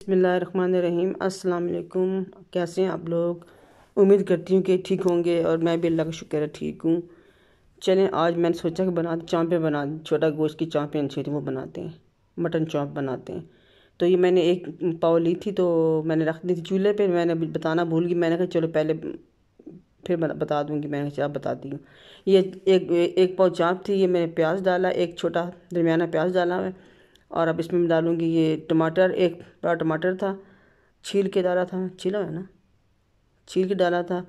बिस्मिल्लाहिर्रहमानिर्रहीम। अस्सलाम वालेकुम। कैसे हैं आप लोग? उम्मीद करती हूँ कि ठीक होंगे और मैं भी अल्लाह का शुक्र है ठीक हूँ। चलें, आज मैंने सोचा कि चाँपें बना छोटा गोश्त की चाँपें अच्छी थी वो बनाते हैं, मटन चाँप बनाते हैं। तो ये मैंने एक पाव ली थी तो मैंने रख दी थी चूल्हे पे। मैंने बताना भूल गई, मैंने कहा चलो पहले फिर बता दूँगी। मैंने कहा बताती हूँ। ये एक पाव चाँप थी। ये मैंने प्याज डाला, एक छोटा दरमियाना प्याज डाला है। और अब इसमें मैं डालूँगी ये टमाटर। एक बड़ा टमाटर था, छील के डाला था, छीला है ना, छील के डाला था।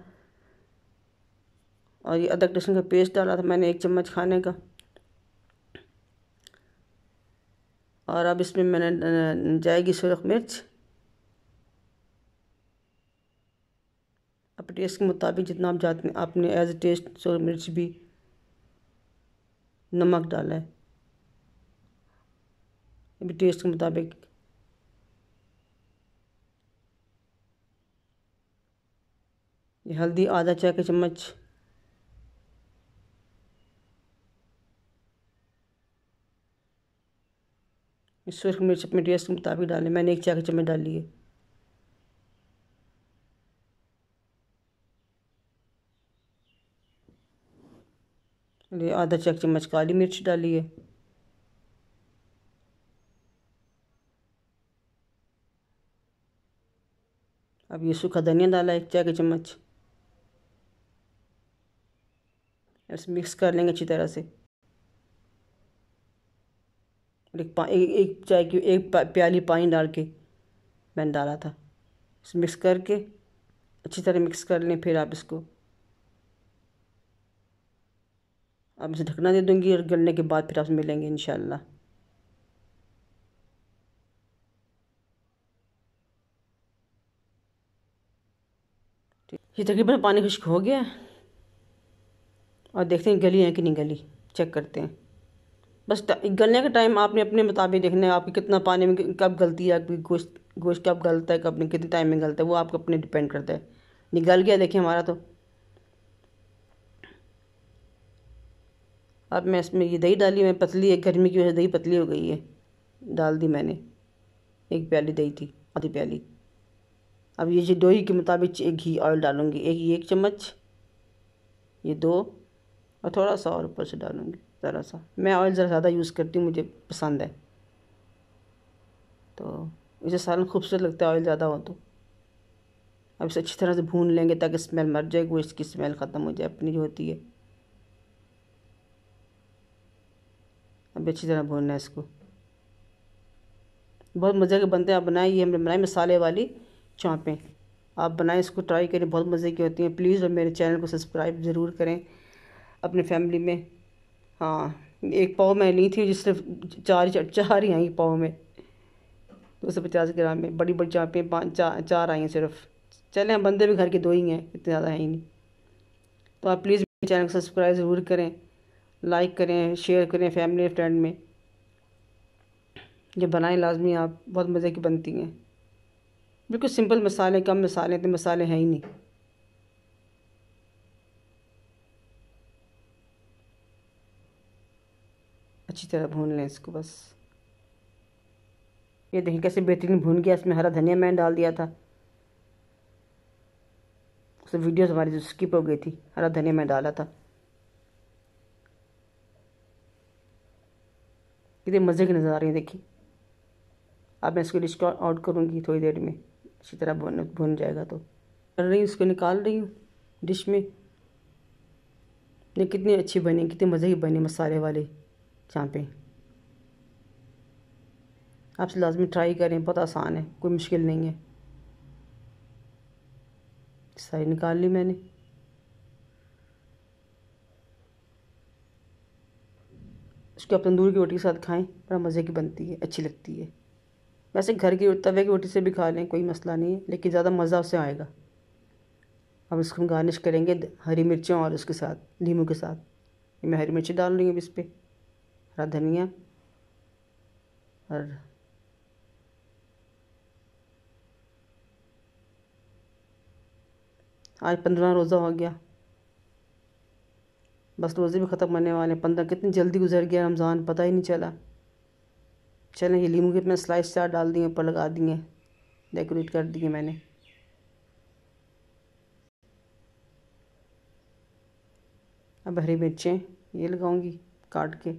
और ये अदरक लहसुन का पेस्ट डाला था मैंने 1 चम्मच खाने का। और अब इसमें मैंने जाएगी सुरख मिर्च, अपने टेस्ट के मुताबिक जितना आप जाते हैं आपने एज ए टेस्ट सुरख मिर्च भी। नमक डाला है अभी टेस्ट के मुताबिक। ये हल्दी आधा चाय का चम्मच। सुरख मिर्च अपने टेस्ट के मुताबिक डालें, मैंने 1 चाय का चम्मच डाली है। ये आधा चाय का चम्मच काली मिर्च डाली है। अब ये सूखा धनिया डाला 1 चाय का चम्मच। ऐसे मिक्स कर लेंगे अच्छी तरह से। एक चाय की प्याली पानी डाल के मैंने डाला था। इसे मिक्स करके अच्छी तरह मिक्स कर लें। फिर आप इसको अब इसे ढकना दे दूँगी और गलने के बाद फिर आपसे मिलेंगे इंशाल्लाह। ये तकरीबन पानी खुश्क हो गया और देखते हैं गली है कि नहीं गली, चेक करते हैं। बस गलने का टाइम आपने अपने मुताबिक देखना है, आपकी कितना पानी में कब गलती है, आपकी गोश्त गोश्त कब गलता है, कब नहीं, कितने टाइम में गलता है, वो आपको अपने डिपेंड करता है। निकल गया देखिए हमारा तो। अब मैं इसमें ये दही डाली, मैं पतली है, गर्मी की वजह से दही पतली हो गई है, डाल दी मैंने। 1 प्याली दही थी, आधी प्याली। अब ये जो दही के मुताबिक घी ऑयल डालूँगी, 1 चम्मच, ये 2, और थोड़ा सा और ऊपर से डालूँगी ज़रा सा। मैं ऑयल ज़रा ज़्यादा यूज़ करती हूँ, मुझे पसंद है, तो इसे सालन खूबसूरत लगता है ऑयल ज़्यादा हो तो। अब इसे अच्छी तरह से भून लेंगे ताकि स्मेल मर जाए, गोश्त की स्मेल ख़त्म हो जाए अपनी जो होती है। अब अच्छी तरह भूनना है इसको। बहुत मज़े के बनते हैं, आप बनाएं। ये हमने बनाई मसाले वाली चाँपें, आप बनाएं, इसको ट्राई करें, बहुत मज़े की होती हैं। प्लीज़ और मेरे चैनल को सब्सक्राइब ज़रूर करें अपने फैमिली में। हाँ, 1 पाव मैं ली थी, जिस सिर्फ 4 ही आई पाव में, 250 ग्राम में। बड़ी बड़ी चाँपें 4 आई हैं सिर्फ। चलें, हम बंदे भी घर के 2 ही हैं, इतने ज़्यादा हैं ही नहीं। तो आप प्लीज़ मेरे चैनल को सब्सक्राइब ज़रूर करें, लाइक करें, शेयर करें फैमिली फ्रेंड में। ये बनाएं लाजमी आप, बहुत मज़े की बनती हैं। बिल्कुल सिंपल मसाले, कम मसाले, इतने मसाले हैं ही नहीं। अच्छी तरह भून लें इसको बस। ये देखिए कैसे बेहतरीन भून गया। इसमें हरा धनिया मैंने डाल दिया था, उससे वीडियोस हमारी जो स्किप हो गई थी, हरा धनिया मैं डाला था। कितने मज़े की नज़र आ रही है देखिए। अब मैं इसको डिश आउट करूँगी थोड़ी देर में, अच्छी तरह भून जाएगा तो। कर रही हूँ, इसको निकाल रही हूँ डिश में। ये कितनी अच्छी बनी, कितनी मज़े की बनी मसाले वाली चाँपें। आप लाजमी ट्राई करें, बहुत आसान है, कोई मुश्किल नहीं है। सारी निकाल ली मैंने। इसको आप तंदूर की रोटी के साथ खाएं, बड़ा मज़े की बनती है, अच्छी लगती है। वैसे घर की तवे की रोटी से भी खा लें, कोई मसला नहीं है, लेकिन ज़्यादा मज़ा उससे आएगा। अब इसको हम गार्निश करेंगे हरी मिर्चों और उसके साथ नींबू के साथ। मैं हरी मिर्ची डाल रही हूँ इस पर, हरा धनिया। और आज 15 रोज़ा हो गया, बस रोज़े भी ख़त्म होने वाले। 15 कितनी जल्दी गुजर गया रमज़ान, पता ही नहीं चला। चलें, ये नींबू के अपने स्लाइस 4 डाल दिए, ऊपर लगा दिए। डेकोरेट कर दिए मैंने। अब हरी मिर्चें ये लगाऊंगी काट के।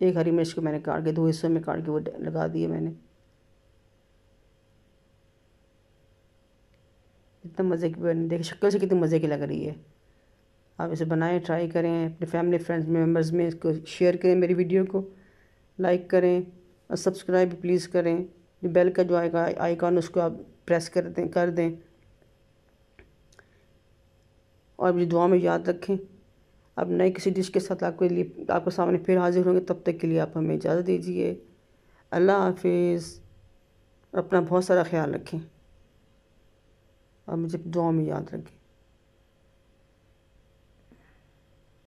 एक हरी मिर्च को मैंने काट के 2 हिस्सों में काट के वो लगा दिए मैंने। इतना मज़े की बनी, देखिए शक्ल से कितनी मज़े की लग रही है। आप इसे बनाएं, ट्राई करें, अपने फैमिली फ्रेंड्स मेम्बर्स में इसको शेयर करें, मेरी वीडियो को लाइक करें और सब्सक्राइब प्लीज़ करें। जो बेल का जो आएगा आइकॉन उसको आप प्रेस कर दें और मुझे दुआ में याद रखें। अब नए किसी डिश के साथ आपके सामने फिर हाजिर होंगे। तब तक के लिए आप हमें इजाज़त दीजिए। अल्लाह हाफिज़। अपना बहुत सारा ख्याल रखें और मुझे दुआ में याद रखें।